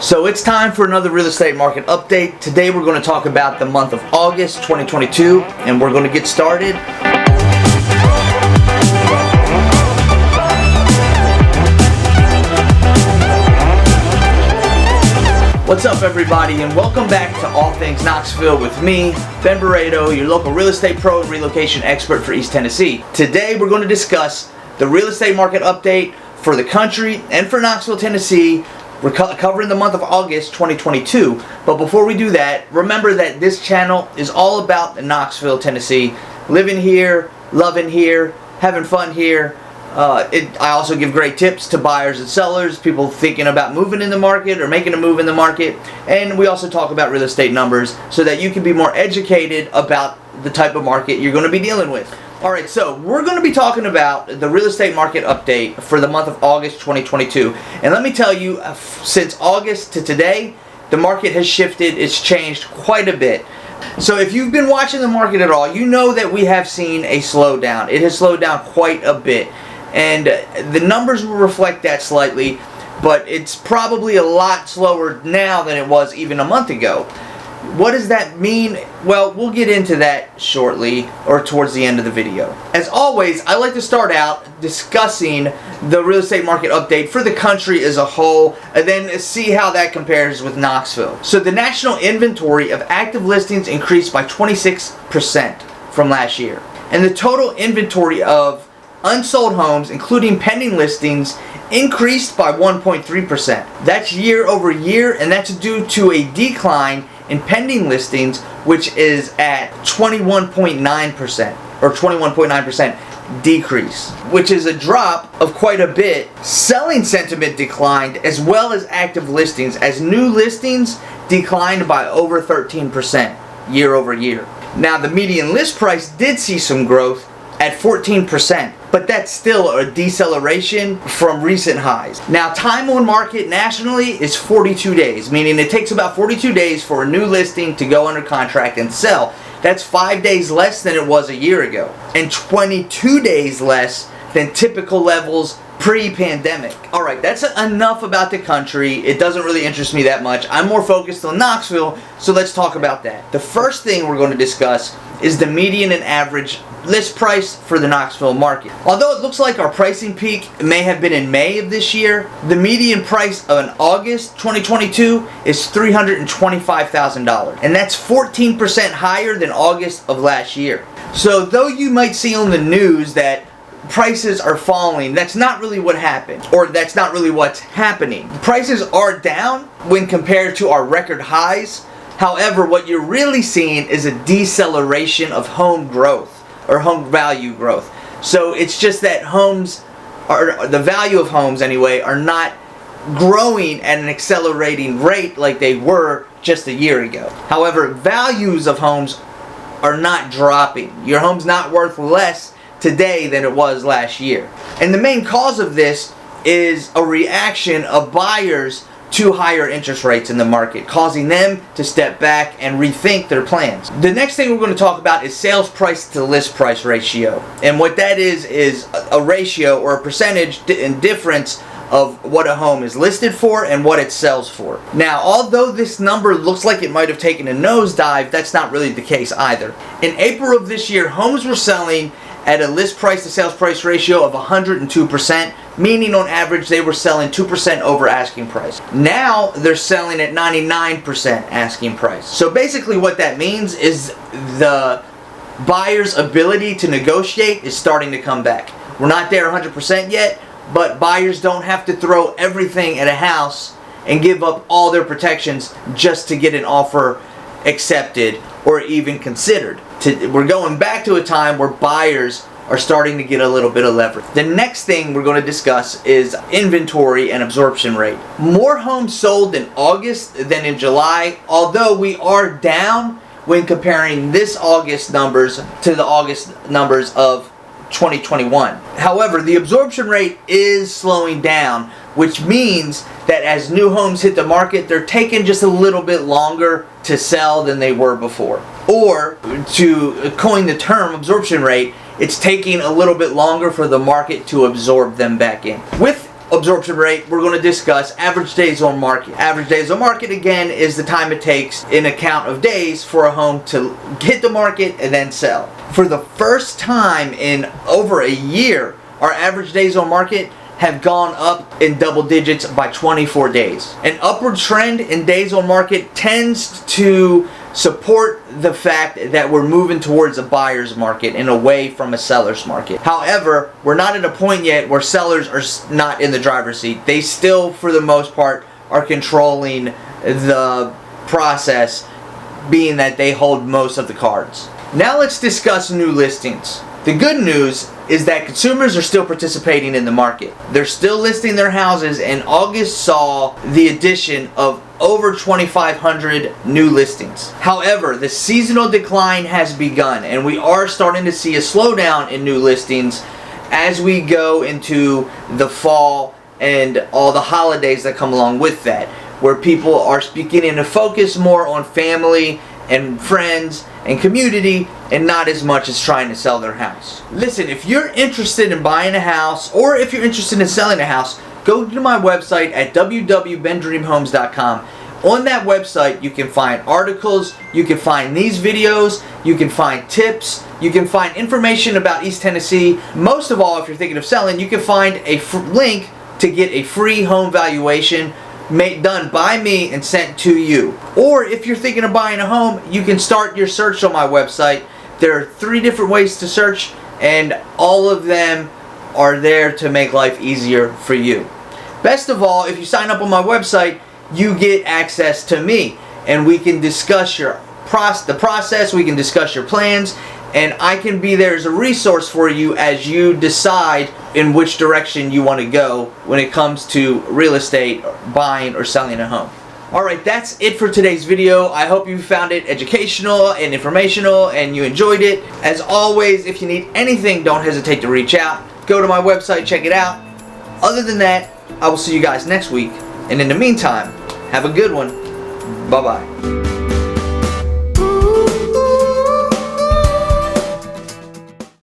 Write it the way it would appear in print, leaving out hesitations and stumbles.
So it's time for another real estate market update. Today we're going to talk about the month of August 2022 and we're going to get started. What's up everybody, and welcome back to All Things Knoxville with me, Ben Barredo, your local real estate pro and relocation expert for East Tennessee. Today we're going to discuss the real estate market update for the country and for Knoxville, Tennessee. We're covering the month of August 2022, but before we do that, remember that this channel is all about Knoxville, Tennessee. Living here, loving here, having fun here. I also give great tips to buyers and sellers, people thinking about moving in the market or making a move in the market, and we also talk about real estate numbers so that you can be more educated about the type of market you're going to be dealing with. Alright, so we're going to be talking about the real estate market update for the month of August 2022. And let me tell you, since August to today, the market has shifted, it's changed quite a bit. So if you've been watching the market at all, you know that we have seen a slowdown. It has slowed down quite a bit. And the numbers will reflect that slightly, but it's probably a lot slower now than it was even a month ago. What does that mean? Well, we'll get into that shortly or towards the end of the video. As always, I like to start out discussing the real estate market update for the country as a whole and then see how that compares with Knoxville. So the national inventory of active listings increased by 26% from last year. And the total inventory of unsold homes, including pending listings, increased by 1.3%. That's year over year, and that's due to a decline in pending listings, which is at 21.9% or 21.9% decrease, which is a drop of quite a bit. Selling sentiment declined as well as active listings, as new listings declined by over 13% year over year. Now the median list price did see some growth at 14%, but that's still a deceleration from recent highs. Now, time on market nationally is 42 days, meaning it takes about 42 days for a new listing to go under contract and sell. That's 5 days less than it was a year ago, and 22 days less than typical levels pre-pandemic. Alright, that's enough about the country. It doesn't really interest me that much. I'm more focused on Knoxville, so let's talk about that. The first thing we're going to discuss is the median and average list price for the Knoxville market. Although it looks like our pricing peak may have been in May of this year, the median price of August 2022 is $325,000, and that's 14% higher than August of last year. So though you might see on the news that prices are falling, that's not really what happened, or that's not really what's happening. Prices are down when compared to our record highs. However, what you're really seeing is a deceleration of home growth or home value growth. So it's just that homes are, the value of homes anyway, are not growing at an accelerating rate like they were just a year ago. However, values of homes are not dropping. Your home's not worth less today than it was last year. And the main cause of this is a reaction of buyers to higher interest rates in the market, causing them to step back and rethink their plans. The next thing we're going to talk about is sales price to list price ratio. And what that is a ratio or a percentage in difference of what a home is listed for and what it sells for. Now, although this number looks like it might have taken a nosedive, that's not really the case either. In April of this year, homes were selling at a list price to sales price ratio of 102%, meaning on average they were selling 2% over asking price. Now they're selling at 99% asking price. So basically what that means is the buyer's ability to negotiate is starting to come back. We're not there 100% yet, but buyers don't have to throw everything at a house and give up all their protections just to get an offer accepted or even considered. We're going back to a time where buyers are starting to get a little bit of leverage. The next thing we're going to discuss is inventory and absorption rate. More homes sold in August than in July, although we are down when comparing this August numbers to the August numbers of 2021. However, the absorption rate is slowing down, which means that as new homes hit the market, they're taking just a little bit longer to sell than they were before. Or, to coin the term absorption rate, it's taking a little bit longer for the market to absorb them back in. With absorption rate, we're going to discuss average days on market. Average days on market, again, is the time it takes in a count of days for a home to hit the market and then sell. For the first time in over a year, our average days on market have gone up in double digits by 24 days. An upward trend in days on market tends to support the fact that we're moving towards a buyer's market and away from a seller's market. However, we're not at a point yet where sellers are not in the driver's seat. They still, for the most part, are controlling the process, being that they hold most of the cards. Now let's discuss new listings. The good news is that consumers are still participating in the market. They're still listing their houses, and August saw the addition of over 2,500 new listings. However, the seasonal decline has begun, and we are starting to see a slowdown in new listings as we go into the fall and all the holidays that come along with that, where people are beginning to focus more on family and friends and community and not as much as trying to sell their house. Listen, if you're interested in buying a house or if you're interested in selling a house, go to my website at www.bendreamhomes.com. On that website, you can find articles, you can find these videos, you can find tips, you can find information about East Tennessee. Most of all, if you're thinking of selling, you can find a link to get a free home valuation done by me and sent to you. Or if you're thinking of buying a home, you can start your search on my website. There are 3 different ways to search, and all of them are there to make life easier for you. Best of all, if you sign up on my website, you get access to me, and we can discuss the process, we can discuss your plans, and I can be there as a resource for you as you decide in which direction you want to go when it comes to real estate, buying or selling a home. Alright, that's it for today's video. I hope you found it educational and informational and you enjoyed it. As always, if you need anything, don't hesitate to reach out. Go to my website, check it out. Other than that, I will see you guys next week. And in the meantime, have a good one. Bye-bye.